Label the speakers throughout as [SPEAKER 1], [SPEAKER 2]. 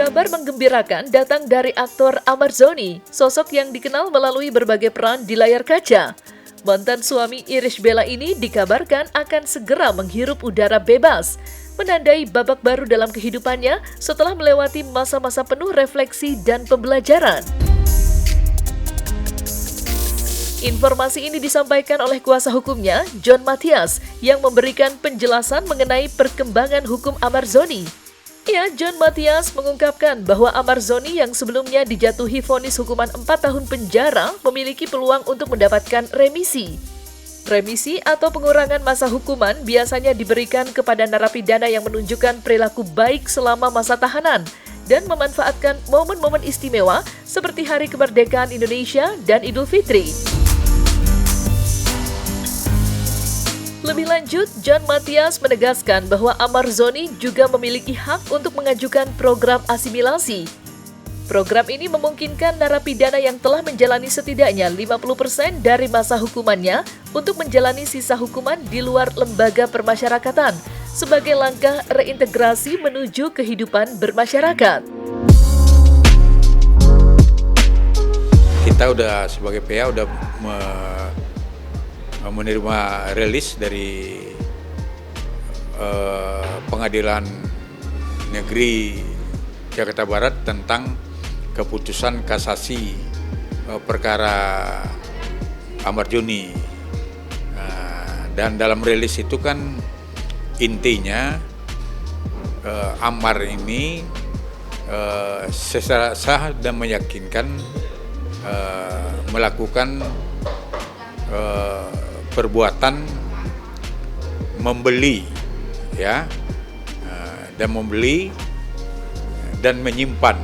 [SPEAKER 1] Kabar menggembirakan datang dari aktor Amar Zoni, sosok yang dikenal melalui berbagai peran di layar kaca. Mantan suami Irish Bella ini dikabarkan akan segera menghirup udara bebas, menandai babak baru dalam kehidupannya setelah melewati masa-masa penuh refleksi dan pembelajaran. Informasi ini disampaikan oleh kuasa hukumnya, John Mathias, yang memberikan penjelasan mengenai perkembangan hukum Amar Zoni. Ya, John Mathias mengungkapkan bahwa Amar Zoni yang sebelumnya dijatuhi vonis hukuman 4 tahun penjara memiliki peluang untuk mendapatkan remisi. Remisi atau pengurangan masa hukuman biasanya diberikan kepada narapidana yang menunjukkan perilaku baik selama masa tahanan dan memanfaatkan momen-momen istimewa seperti Hari Kemerdekaan Indonesia dan Idul Fitri. Lebih lanjut, John Mathias menegaskan bahwa Amar Zoni juga memiliki hak untuk mengajukan program asimilasi. Program ini memungkinkan narapidana yang telah menjalani setidaknya 50% dari masa hukumannya untuk menjalani sisa hukuman di luar lembaga permasyarakatan sebagai langkah reintegrasi menuju kehidupan bermasyarakat.
[SPEAKER 2] Kita sebagai PA menerima rilis dari Pengadilan Negeri Jakarta Barat tentang keputusan kasasi perkara Amar Zoni. Dan dalam rilis itu kan intinya Amar ini secara sah dan meyakinkan melakukan perbuatan membeli, dan membeli dan menyimpan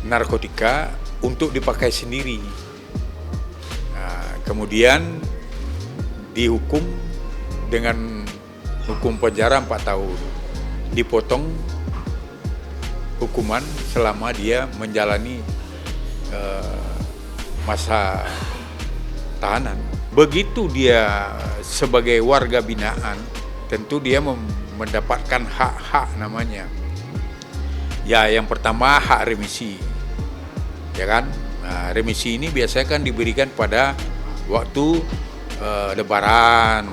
[SPEAKER 2] narkotika untuk dipakai sendiri. Kemudian dihukum dengan hukum penjara 4 tahun, dipotong hukuman selama dia menjalani masa tahanan. Begitu dia sebagai warga binaan, tentu dia mendapatkan hak-hak namanya. Ya, yang pertama hak remisi, ya kan? Nah, remisi ini biasanya kan diberikan pada waktu Lebaran,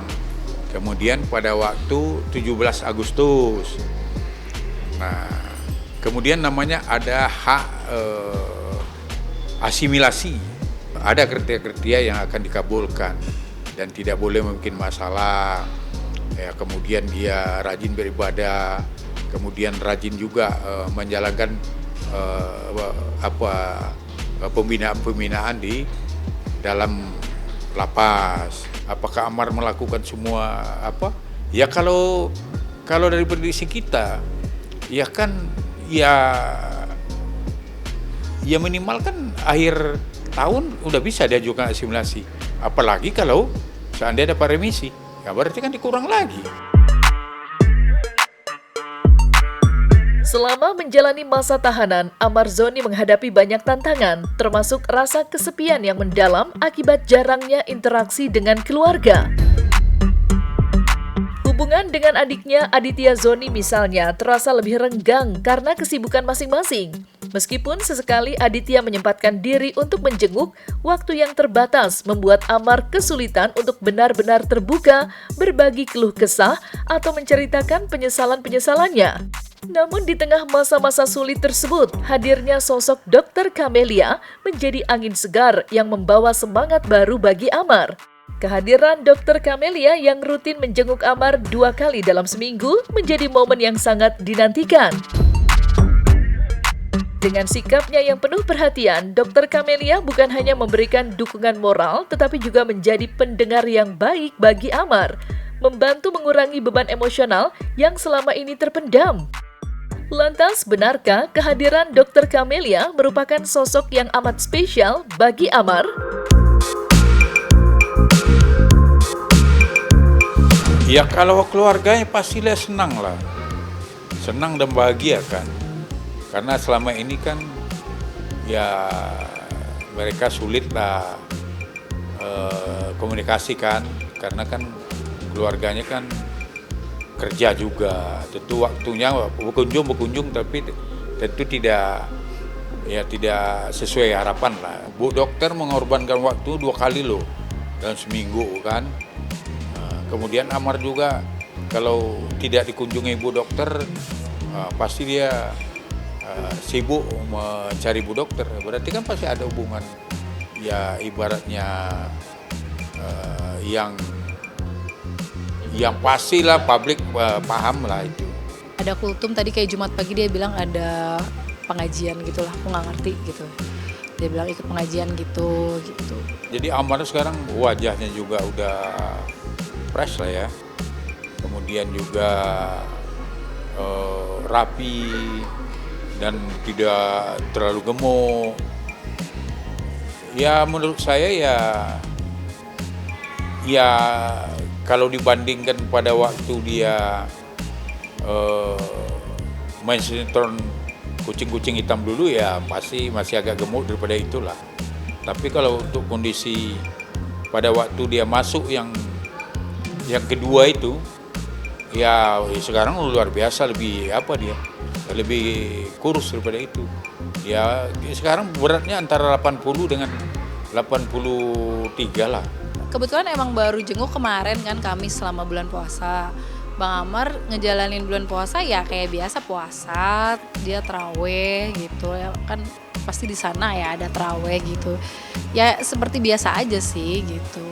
[SPEAKER 2] kemudian pada waktu 17 Agustus. Nah, kemudian namanya ada hak asimilasi. Ada kriteria yang akan dikabulkan dan tidak boleh mungkin masalah. Ya, kemudian dia rajin beribadah, kemudian rajin juga menjalankan pembinaan di dalam lapas. Apakah Amar melakukan semua Ya kalau dari prediksi kita, ya kan ya minimal kan akhir tahun udah bisa diajukan asimilasi. Apalagi kalau seandainya dapat remisi, ya berarti kan dikurang lagi.
[SPEAKER 1] Selama menjalani masa tahanan, Amar Zoni menghadapi banyak tantangan, termasuk rasa kesepian yang mendalam akibat jarangnya interaksi dengan keluarga. Hubungan dengan adiknya Aditya Zoni misalnya terasa lebih renggang karena kesibukan masing-masing. Meskipun sesekali Aditya menyempatkan diri untuk menjenguk, waktu yang terbatas membuat Amar kesulitan untuk benar-benar terbuka, berbagi keluh kesah, atau menceritakan penyesalan-penyesalannya. Namun di tengah masa-masa sulit tersebut, hadirnya sosok Dr. Camelia menjadi angin segar yang membawa semangat baru bagi Amar. Kehadiran Dr. Camelia yang rutin menjenguk Amar 2 kali dalam seminggu menjadi momen yang sangat dinantikan. Dengan sikapnya yang penuh perhatian, Dr. Camelia bukan hanya memberikan dukungan moral, tetapi juga menjadi pendengar yang baik bagi Amar, membantu mengurangi beban emosional yang selama ini terpendam. Lantas, benarkah kehadiran Dr. Camelia merupakan sosok yang amat spesial bagi Amar?
[SPEAKER 2] Ya kalau keluarganya pastilah senang dan bahagia kan. Karena selama ini kan ya mereka sulit komunikasi kan, karena kan keluarganya kan kerja juga. Tentu waktunya berkunjung tapi tentu tidak sesuai harapan lah. Bu dokter mengorbankan waktu 2 kali loh dalam seminggu kan. Kemudian Amar juga kalau tidak dikunjungi Bu dokter pasti dia sibuk mencari Bu dokter. Berarti kan pasti ada hubungan ya ibaratnya yang pastilah publik paham lah itu.
[SPEAKER 3] Ada kultum tadi kayak Jumat pagi dia bilang ada pengajian gitulah, aku nggak ngerti gitu. Dia bilang ikut pengajian gitu.
[SPEAKER 2] Jadi Amar sekarang wajahnya juga udah fresh lah ya. Kemudian juga rapi dan tidak terlalu gemuk. Ya menurut saya ya kalau dibandingkan pada waktu dia main sinetron Kucing-Kucing Hitam dulu ya pasti masih agak gemuk daripada itulah. Tapi kalau untuk kondisi pada waktu dia masuk yang kedua itu ya sekarang luar biasa, lebih kurus daripada itu. Ya sekarang beratnya antara 80 dengan 83 lah.
[SPEAKER 3] Kebetulan emang baru jenguk kemarin kan, Kamis selama bulan puasa. Bang Amar ngejalanin bulan puasa ya kayak biasa puasa, dia taraweh gitu ya kan, pasti di sana ya ada taraweh gitu. Ya seperti biasa aja sih gitu.